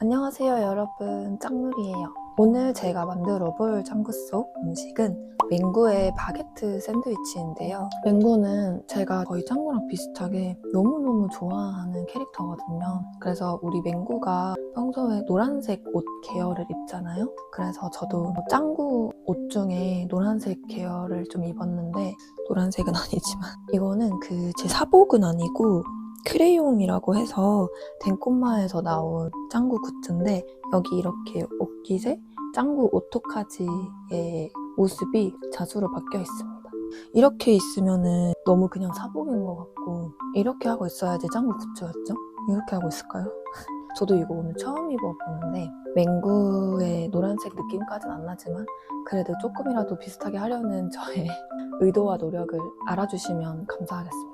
안녕하세요 여러분, 짱누리예요. 오늘 제가 만들어 볼 짱구 속 음식은 맹구의 바게트 샌드위치인데요. 맹구는 제가 거의 짱구랑 비슷하게 너무너무 좋아하는 캐릭터거든요. 그래서 우리 맹구가 평소에 노란색 옷 계열을 입잖아요. 그래서 저도 짱구 옷 중에 노란색 계열을 좀 입었는데, 노란색은 아니지만 이거는 제 사복은 아니고 크레용이라고 해서 덴꼬마에서 나온 짱구 굿즈인데, 여기 이렇게 옷깃에 짱구 오토카지의 모습이 자수로 바뀌어 있습니다. 이렇게 있으면은 너무 그냥 사복인 것 같고, 이렇게 하고 있어야지 짱구 굿즈였죠? 이렇게 하고 있을까요? 저도 이거 오늘 처음 입어보는데 맹구의 노란색 느낌까지는 안 나지만 그래도 조금이라도 비슷하게 하려는 저의 의도와 노력을 알아주시면 감사하겠습니다.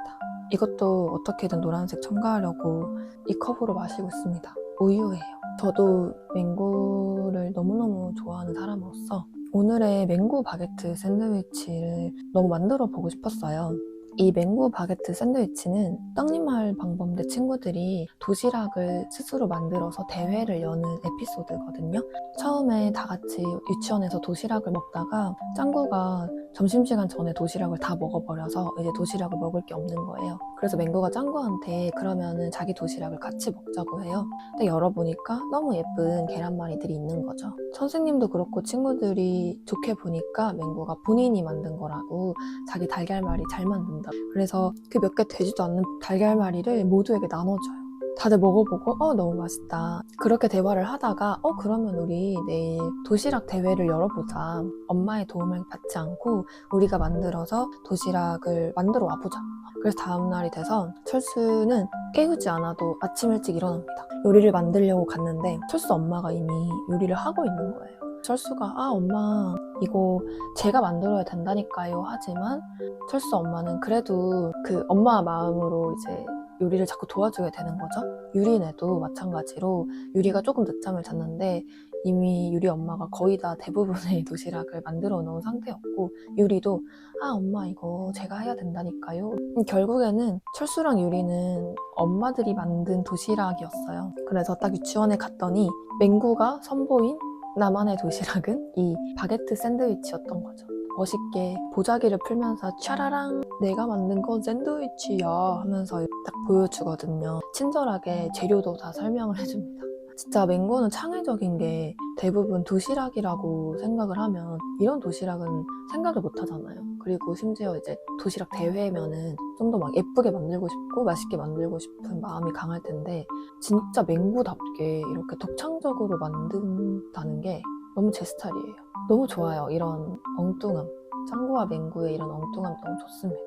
이것도 어떻게든 노란색 첨가하려고 이 컵으로 마시고 있습니다. 우유예요. 저도 맹구를 너무너무 좋아하는 사람으로서 오늘의 맹구 바게트 샌드위치를 너무 만들어 보고 싶었어요. 이 맹구 바게트 샌드위치는 떡잎마을 방범대 친구들이 도시락을 스스로 만들어서 대회를 여는 에피소드거든요. 처음에 다 같이 유치원에서 도시락을 먹다가 짱구가 점심시간 전에 도시락을 다 먹어버려서 이제 도시락을 먹을 게 없는 거예요. 그래서 맹구가 짱구한테 그러면은 자기 도시락을 같이 먹자고 해요. 근데 열어보니까 너무 예쁜 계란말이들이 있는 거죠. 선생님도 그렇고 친구들이 좋게 보니까 맹구가 본인이 만든 거라고, 자기 달걀말이 잘 만든다. 그래서 그 몇 개 되지도 않는 달걀말이를 모두에게 나눠줘요. 다들 먹어보고 너무 맛있다. 그렇게 대화를 하다가 그러면 우리 내일 도시락 대회를 열어보자. 엄마의 도움을 받지 않고 우리가 만들어서 도시락을 만들어 와보자. 그래서 다음날이 돼서 철수는 깨우지 않아도 아침 일찍 일어납니다. 요리를 만들려고 갔는데 철수 엄마가 이미 요리를 하고 있는 거예요. 철수가 엄마 이거 제가 만들어야 된다니까요 하지만, 철수 엄마는 그래도 그 엄마 마음으로 이제 요리를 자꾸 도와주게 되는 거죠. 유리네도 마찬가지로 유리가 조금 늦잠을 잤는데 이미 유리 엄마가 거의 다 대부분의 도시락을 만들어 놓은 상태였고, 유리도 엄마 이거 제가 해야 된다니까요. 결국에는 철수랑 유리는 엄마들이 만든 도시락이었어요. 그래서 딱 유치원에 갔더니 맹구가 선보인 나만의 도시락은 이 바게트 샌드위치였던 거죠. 멋있게 보자기를 풀면서 차라랑 내가 만든 건 샌드위치야 하면서 딱 보여주거든요. 친절하게 재료도 다 설명을 해줍니다. 진짜 맹구는 창의적인 게, 대부분 도시락이라고 생각을 하면 이런 도시락은 생각을 못 하잖아요. 그리고 심지어 이제 도시락 대회면은 좀 더 막 예쁘게 만들고 싶고 맛있게 만들고 싶은 마음이 강할 텐데, 진짜 맹구답게 이렇게 독창적으로 만든다는 게 너무 제 스타일이에요. 너무 좋아요. 이런 엉뚱함. 짱구와 맹구의 이런 엉뚱함 너무 좋습니다.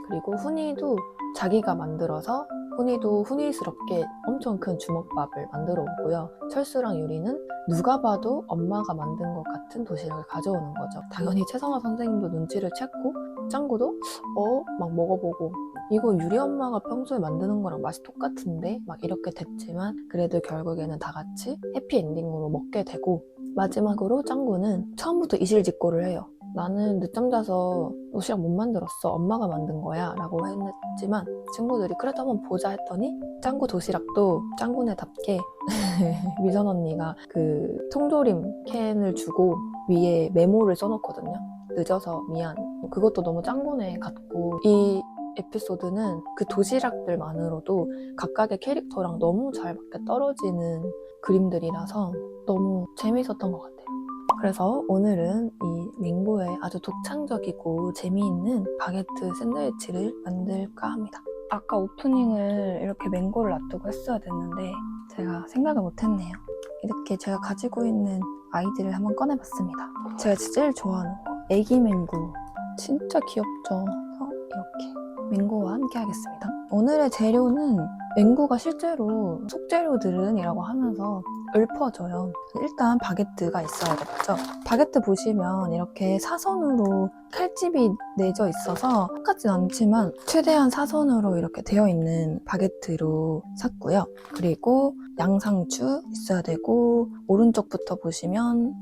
그리고 훈이도 자기가 만들어서 훈이도 훈이스럽게 엄청 큰 주먹밥을 만들어 오고요. 철수랑 유리는 누가 봐도 엄마가 만든 것 같은 도시락을 가져오는 거죠. 당연히 최성화 선생님도 눈치를 챘고, 짱구도 막 먹어보고 이거 유리 엄마가 평소에 만드는 거랑 맛이 똑같은데 막 이렇게 됐지만, 그래도 결국에는 다 같이 해피엔딩으로 먹게 되고, 마지막으로 짱구는 처음부터 이실직고를 해요. 나는 늦잠 자서 도시락 못 만들었어. 엄마가 만든 거야 라고 했지만, 친구들이 그래도 한번 보자 했더니 짱구 도시락도 짱구네답게 미선 언니가 그 통조림 캔을 주고 위에 메모를 써놓거든요. 늦어서 미안. 그것도 너무 짱구네 같고, 이 에피소드는 그 도시락들만으로도 각각의 캐릭터랑 너무 잘 맞게 떨어지는 그림들이라서 너무 재미있었던 것 같아요. 그래서 오늘은 이 맹구의 아주 독창적이고 재미있는 바게트 샌드위치를 만들까 합니다. 아까 오프닝을 이렇게 맹구를 놔두고 했어야 됐는데 제가 생각을 못했네요. 이렇게 제가 가지고 있는 아이디를 한번 꺼내봤습니다. 제가 진짜 제일 좋아하는 거, 애기 맹구. 진짜 귀엽죠? 이렇게 맹구와 함께 하겠습니다. 오늘의 재료는 맹구가 실제로 속재료들은 이라고 하면서 읊어줘요. 일단 바게트가 있어야겠죠. 바게트 보시면 이렇게 사선으로 칼집이 내져 있어서 똑같진 않지만 최대한 사선으로 이렇게 되어 있는 바게트로 샀고요. 그리고 양상추 있어야 되고, 오른쪽부터 보시면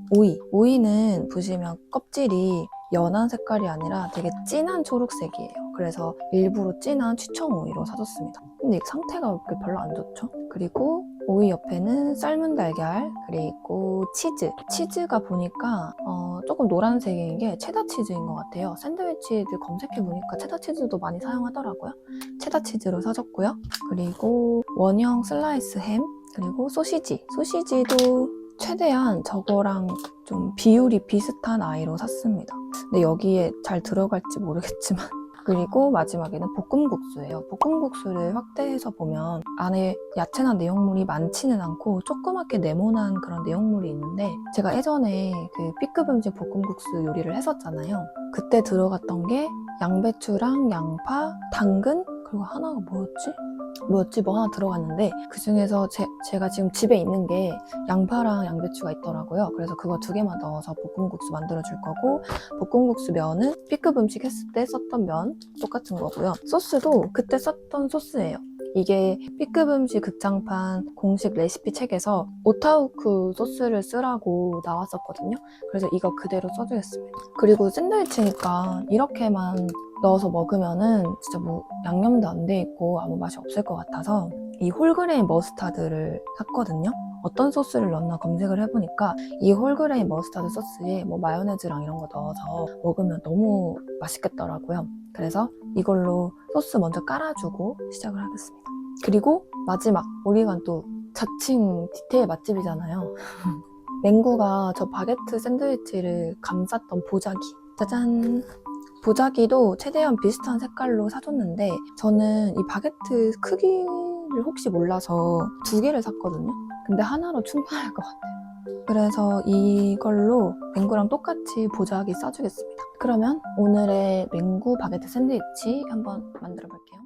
오이는 보시면 껍질이 연한 색깔이 아니라 되게 진한 초록색이에요. 그래서 일부러 진한 취청 오이로 사줬습니다. 근데 이 상태가 별로 안 좋죠? 그리고 오이 옆에는 삶은 달걀, 그리고 치즈가 보니까 조금 노란색인 게 체다 치즈인 것 같아요. 샌드위치들 검색해보니까 체다 치즈도 많이 사용하더라고요. 체다 치즈로 사줬고요. 그리고 원형 슬라이스 햄, 그리고 소시지도 최대한 저거랑 좀 비율이 비슷한 아이로 샀습니다. 근데 여기에 잘 들어갈지 모르겠지만 그리고 마지막에는 볶음국수예요. 볶음국수를 확대해서 보면 안에 야채나 내용물이 많지는 않고 조그맣게 네모난 그런 내용물이 있는데 제가 예전에 그 B급 음식 볶음국수 요리를 했었잖아요. 그때 들어갔던 게 양배추랑 양파, 당근, 그리고 하나가 뭐였지? 뭐 하나 들어갔는데 그 중에서 제가 지금 집에 있는 게 양파랑 양배추가 있더라고요. 그래서 그거 2개만 넣어서 볶음국수 만들어 줄 거고, 볶음국수 면은 B급 음식 했을 때 썼던 면 똑같은 거고요. 소스도 그때 썼던 소스예요. 이게 B급 음식 극장판 공식 레시피 책에서 오타우크 소스를 쓰라고 나왔었거든요. 그래서 이거 그대로 써주겠습니다. 그리고 샌드위치니까 이렇게만 넣어서 먹으면은 진짜 뭐 양념도 안 돼 있고 아무 맛이 없을 것 같아서 이 홀그레인 머스타드를 샀거든요. 어떤 소스를 넣나 검색을 해보니까 이 홀그레인 머스타드 소스에 뭐 마요네즈랑 이런 거 넣어서 먹으면 너무 맛있겠더라고요. 그래서 이걸로 소스 먼저 깔아주고 시작을 하겠습니다. 그리고 마지막, 우리가 또 자칭 디테일 맛집이잖아요. 맹구가 저 바게트 샌드위치를 감쌌던 보자기, 짜잔! 보자기도 최대한 비슷한 색깔로 사줬는데 저는 이 바게트 크기를 혹시 몰라서 2개를 샀거든요. 근데 하나로 충분할 것 같아요. 그래서 이걸로 맹구랑 똑같이 보자기 싸주겠습니다. 그러면 오늘의 맹구 바게트 샌드위치 한번 만들어 볼게요.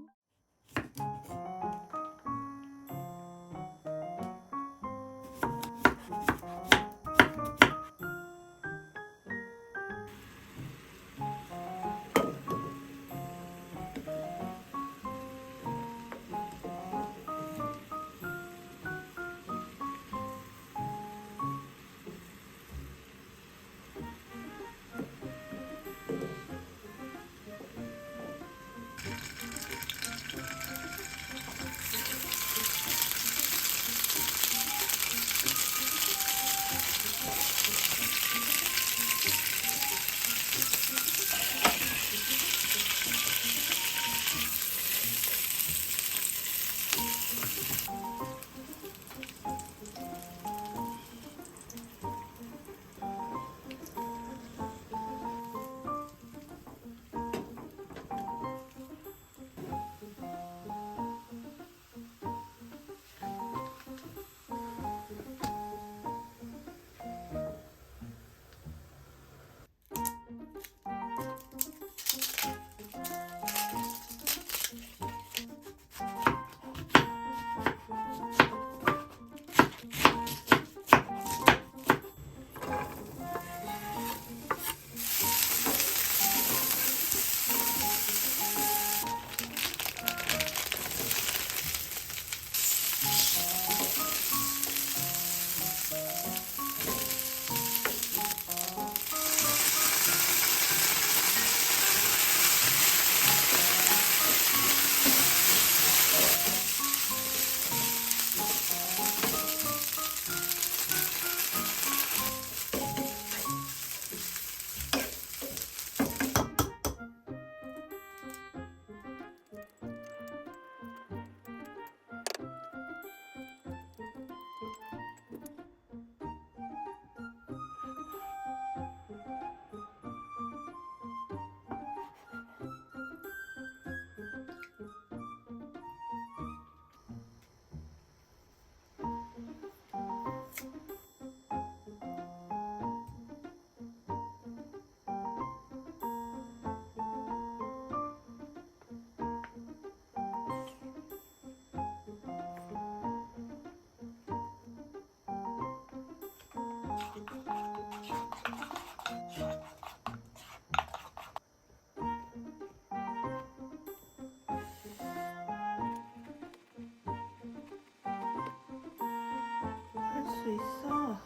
할 수 있어.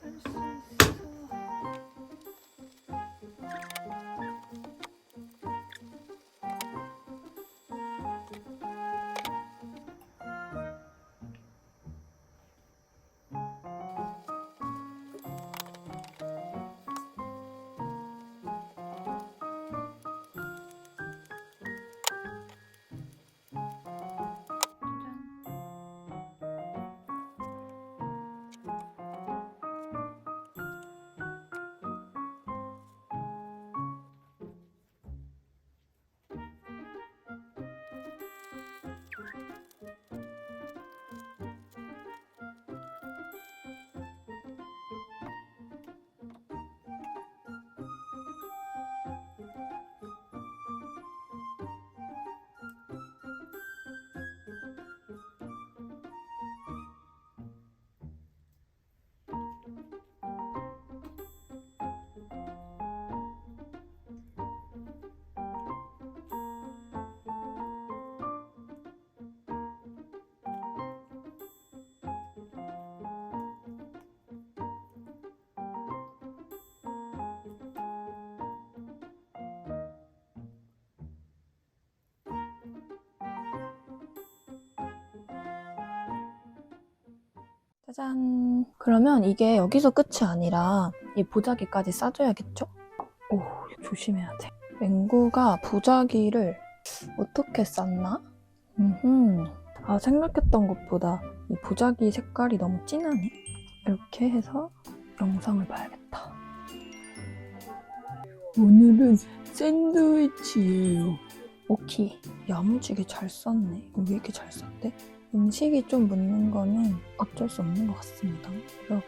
할 수 있어. 짜잔! 그러면 이게 여기서 끝이 아니라 이 보자기까지 싸줘야겠죠? 오, 조심해야 돼. 맹구가 보자기를 어떻게 쌌나? 아, 생각했던 것보다 이 보자기 색깔이 너무 진하네. 이렇게 해서 영상을 봐야겠다. 오늘은 샌드위치예요. 오케이. 야무지게 잘 썼네. 왜 이렇게 잘 썼대? 음식이 좀 묻는 거는 어쩔 수 없는 것 같습니다. 이렇게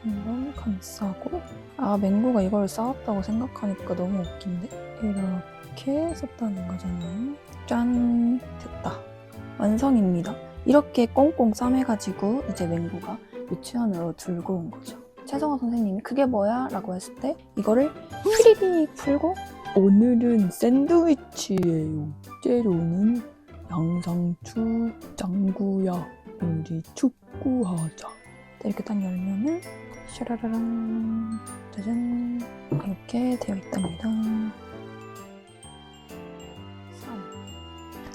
한번 감싸고, 아, 맹구가 이걸 싸왔다고 생각하니까 너무 웃긴데? 이렇게 썼다는 거잖아요. 짠! 됐다. 완성입니다. 이렇게 꽁꽁 싸매가지고 이제 맹구가 유치원으로 들고 온 거죠. 최성화 선생님이 그게 뭐야? 라고 했을 때 이거를 피리릭 풀고, 오늘은 샌드위치예요. 재료는 양상추, 짱구야, 우리 축구하자. 이렇게 딱 열면은 샤라라랑 짜잔, 이렇게 되어 있답니다.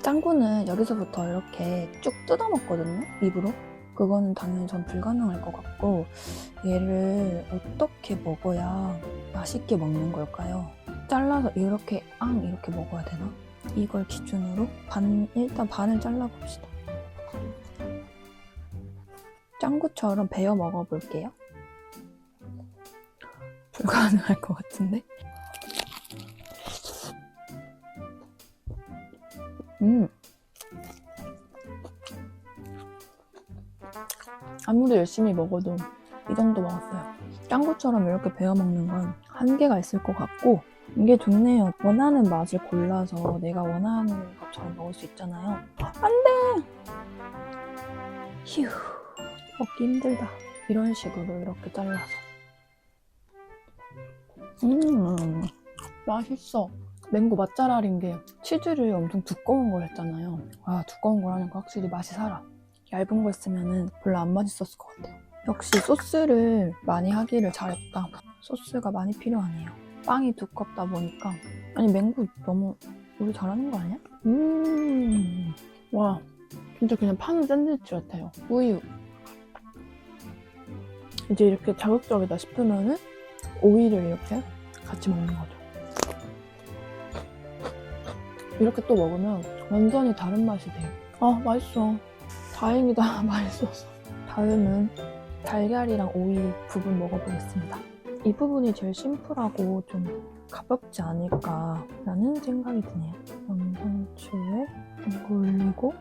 짱구는 여기서부터 이렇게 쭉 뜯어먹거든요, 입으로. 그거는 당연히 전 불가능할 것 같고, 얘를 어떻게 먹어야 맛있게 먹는 걸까요? 잘라서 이렇게 이렇게 먹어야 되나? 이걸 기준으로 일단 반을 잘라봅시다. 짱구처럼 베어 먹어볼게요. 불가능할 것 같은데? 아무리 열심히 먹어도 이 정도 먹었어요. 짱구처럼 이렇게 베어 먹는 건 한계가 있을 것 같고, 이게 좋네요. 원하는 맛을 골라서 내가 원하는 것처럼 먹을 수 있잖아요. 안 돼! 휴, 먹기 힘들다. 이런 식으로 이렇게 잘라서. 맛있어. 맹고 맛잘알인 게 치즈를 엄청 두꺼운 걸 했잖아요. 아, 두꺼운 걸 하니까 확실히 맛이 살아. 얇은 걸 쓰면은 별로 안 맛있었을 것 같아요. 역시 소스를 많이 하기를 잘했다. 소스가 많이 필요하네요. 빵이 두껍다 보니까. 아니, 맹구 너무 요리 잘하는 거 아니야? 와, 진짜 그냥 파는 샌드위치 같아요. 우유. 이제 이렇게 자극적이다 싶으면은 오이를 이렇게 같이 먹는 거죠. 이렇게 또 먹으면 완전히 다른 맛이 돼요. 아, 맛있어. 다행이다. 맛있었어. 다음은 달걀이랑 오이 부분 먹어보겠습니다. 이 부분이 제일 심플하고 좀 가볍지 않을까라는 생각이 드네요. 양상추에 이거 올리고,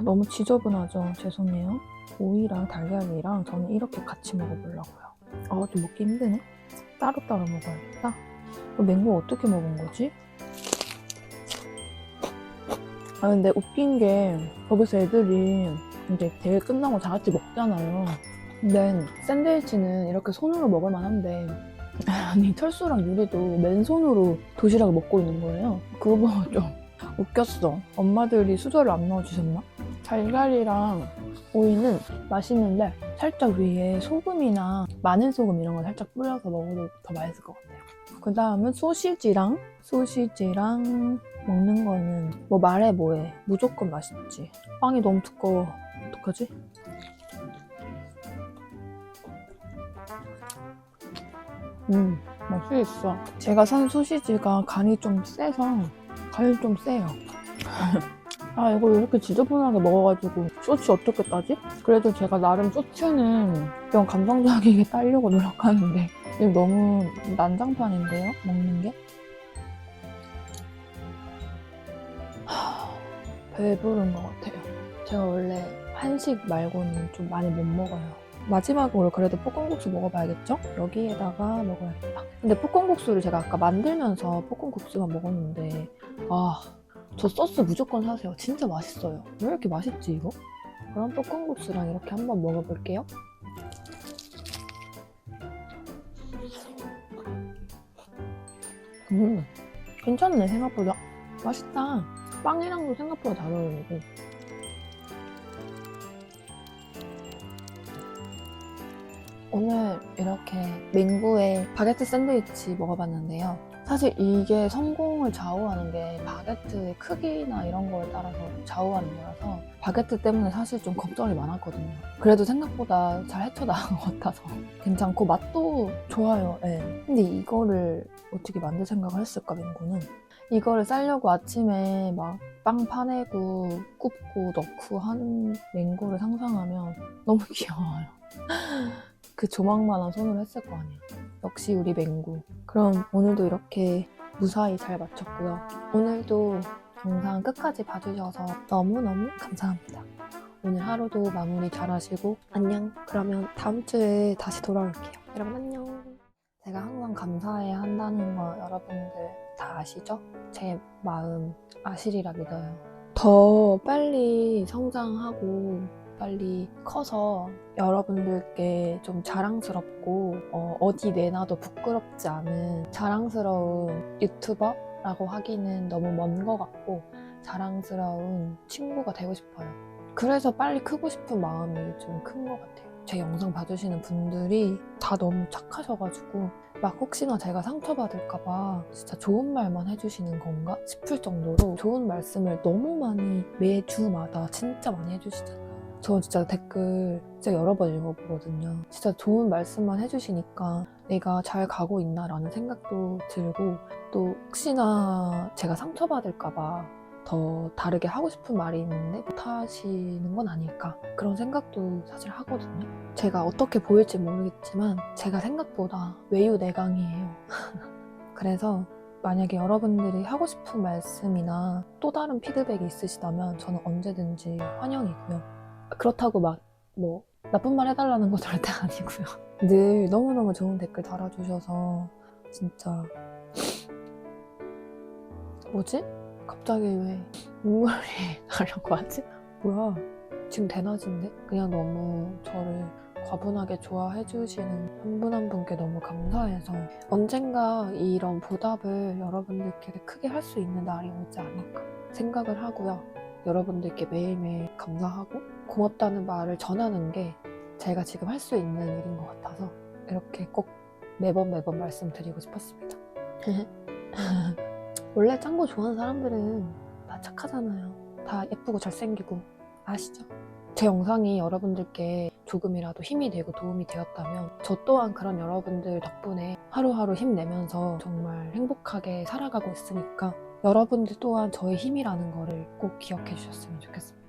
너무 지저분하죠? 죄송해요. 오이랑 달걀이랑 저는 이렇게 같이 먹어보려고요. 좀 먹기 힘드네. 따로따로 먹어야겠다. 맹고 어떻게 먹은 거지? 아, 근데 웃긴 게 거기서 애들이 이제 대회 끝나고 다 같이 먹잖아요. 근데 샌드위치는 이렇게 손으로 먹을 만한데, 아니, 철수랑 유리도 맨손으로 도시락을 먹고 있는 거예요. 그거 보고 좀 웃겼어. 엄마들이 수저를 안 넣어주셨나? 달걀이랑 오이는 맛있는데 살짝 위에 소금이나 마늘 소금 이런 거 살짝 뿌려서 먹어도 더 맛있을 것 같아요. 그 다음은 소시지랑 먹는 거는 뭐 말해 뭐해, 무조건 맛있지. 빵이 너무 두꺼워. 어떡하지? 맛이 있어. 제가 산 소시지가 간이 좀 세서 간이 좀 세요. 아, 이거 이렇게 지저분하게 먹어가지고 소치 어떻게 따지? 그래도 제가 나름 소치는 좀 감성적이게 따려고 노력하는데 이거 너무 난장판인데요? 먹는 게? 배부른 것 같아요. 제가 원래 한식 말고는 좀 많이 못 먹어요. 마지막으로 그래도 볶음국수 먹어봐야겠죠? 여기에다가 먹어야겠다. 근데 볶음국수를 제가 아까 만들면서 볶음국수만 먹었는데 저 소스 무조건 사세요. 진짜 맛있어요. 왜 이렇게 맛있지 이거? 그럼 볶음국수랑 이렇게 한번 먹어볼게요. 괜찮네 생각보다. 맛있다. 빵이랑도 생각보다 잘 어울리고. 오늘 이렇게 맹구의 바게트 샌드위치 먹어봤는데요. 사실 이게 성공을 좌우하는 게 바게트의 크기나 이런 거에 따라서 좌우하는 거라서 바게트 때문에 사실 좀 걱정이 많았거든요. 그래도 생각보다 잘 헤쳐나간 것 같아서 괜찮고 맛도 좋아요. 네. 근데 이거를 어떻게 만들 생각을 했을까 맹구는? 이거를 싸려고 아침에 막 빵 파내고 굽고 넣고 하는 맹구를 상상하면 너무 귀여워요. 그 조망만한 손으로 했을 거 아니야. 역시 우리 맹구. 그럼 오늘도 이렇게 무사히 잘 마쳤고요. 오늘도 영상 끝까지 봐주셔서 너무너무 감사합니다. 오늘 하루도 마무리 잘 하시고 안녕. 그러면 다음 주에 다시 돌아올게요. 여러분 안녕. 제가 항상 감사해야 한다는 거 여러분들 다 아시죠? 제 마음 아시리라 믿어요. 더 빨리 성장하고 빨리 커서 여러분들께 좀 자랑스럽고 어디 내놔도 부끄럽지 않은 자랑스러운 유튜버라고 하기는 너무 먼 것 같고 자랑스러운 친구가 되고 싶어요. 그래서 빨리 크고 싶은 마음이 좀 큰 것 같아요. 제 영상 봐주시는 분들이 다 너무 착하셔가지고 막 혹시나 제가 상처받을까봐 진짜 좋은 말만 해주시는 건가 싶을 정도로 좋은 말씀을 너무 많이 매주마다 진짜 많이 해주시잖아요. 저 진짜 댓글 진짜 여러 번 읽어보거든요. 진짜 좋은 말씀만 해주시니까 내가 잘 가고 있나 라는 생각도 들고 또 혹시나 제가 상처받을까봐 더 다르게 하고 싶은 말이 있는데 못하시는 건 아닐까 그런 생각도 사실 하거든요. 제가 어떻게 보일지 모르겠지만 제가 생각보다 외유내강이에요. 그래서 만약에 여러분들이 하고 싶은 말씀이나 또 다른 피드백이 있으시다면 저는 언제든지 환영이고요. 그렇다고 막 뭐 나쁜 말 해달라는 건 절대 아니고요. 늘 너무너무 좋은 댓글 달아주셔서 진짜 뭐지? 갑자기 왜 눈물이 나려고 하지? 뭐야? 지금 대낮인데? 그냥 너무 저를 과분하게 좋아해 주시는 한 분 한 분께 너무 감사해서 언젠가 이런 보답을 여러분들께 크게 할 수 있는 날이 오지 않을까 생각을 하고요. 여러분들께 매일매일 감사하고 고맙다는 말을 전하는 게 제가 지금 할 수 있는 일인 것 같아서 이렇게 꼭 매번 말씀드리고 싶었습니다. 원래 짱구 좋아하는 사람들은 다 착하잖아요. 다 예쁘고 잘생기고 아시죠? 제 영상이 여러분들께 조금이라도 힘이 되고 도움이 되었다면 저 또한 그런 여러분들 덕분에 하루하루 힘내면서 정말 행복하게 살아가고 있으니까 여러분들 또한 저의 힘이라는 거를 꼭 기억해 주셨으면 좋겠습니다.